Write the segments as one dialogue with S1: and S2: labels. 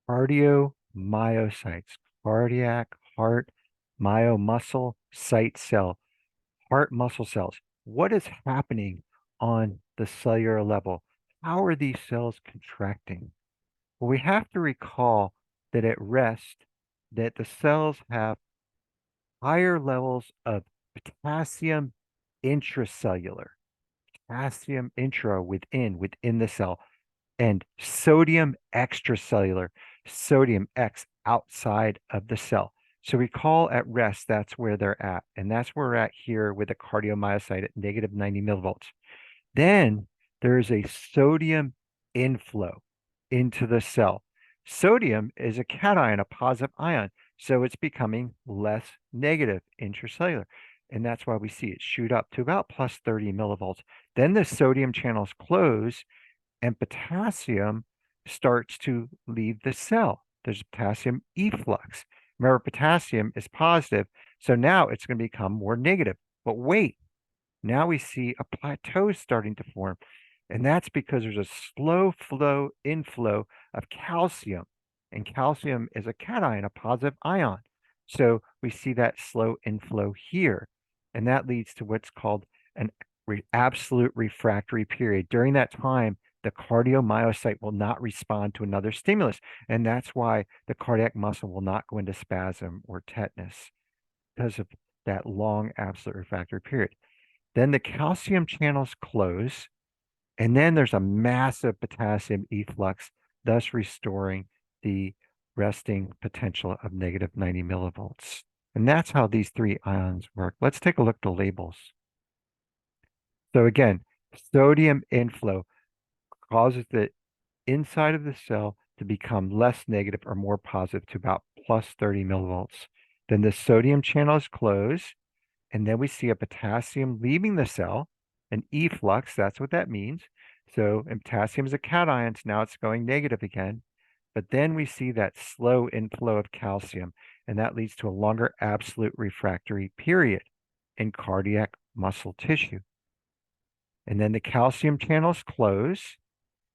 S1: Cardiomyocytes, cardiac, heart, muscle, site cell, heart muscle cells. What is happening on the cellular level? How are these cells contracting? Well, we have to recall that at rest, that the cells have higher levels of potassium intracellular, potassium intra within the cell, and sodium extracellular, sodium X outside of the cell. So recall at rest, that's where they're at. And that's where we're at here with a cardiomyocyte at negative 90 millivolts. Then there's a sodium inflow into the cell. Sodium is a cation, a positive ion. So it's becoming less negative intracellular. And that's why we see it shoot up to about plus 30 millivolts. Then the sodium channels close and potassium starts to leave the cell. There's potassium efflux. Remember, potassium is positive, so now it's going to become more negative. But wait, now we see a plateau starting to form, and that's because there's a slow flow inflow of calcium, and calcium is a cation, a positive ion. So we see that slow inflow here, and that leads to what's called an absolute refractory period. During that time, the cardiomyocyte will not respond to another stimulus. And that's why the cardiac muscle will not go into spasm or tetanus because of that long absolute refractory period. Then the calcium channels close, and then there's a massive potassium efflux, thus restoring the resting potential of negative 90 millivolts. And that's how these three ions work. Let's take a look at the labels. So again, sodium inflow causes the inside of the cell to become less negative or more positive to about plus 30 millivolts. Then the sodium channels close, and then we see a potassium leaving the cell, an efflux, that's what that means. So, and potassium is a cation, so now it's going negative again. But then we see that slow inflow of calcium, and that leads to a longer absolute refractory period in cardiac muscle tissue. And then the calcium channels close,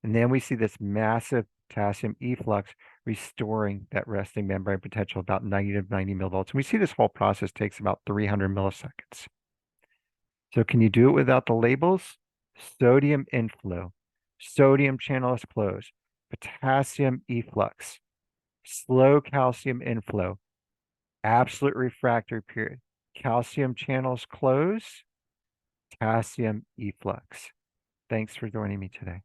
S1: and then we see this massive potassium efflux restoring that resting membrane potential about negative 90 millivolts. And we see this whole process takes about 300 milliseconds. So can you do it without the labels? Sodium inflow, sodium channels close, potassium efflux, slow calcium inflow, absolute refractory period, calcium channels close, potassium efflux. Thanks for joining me today.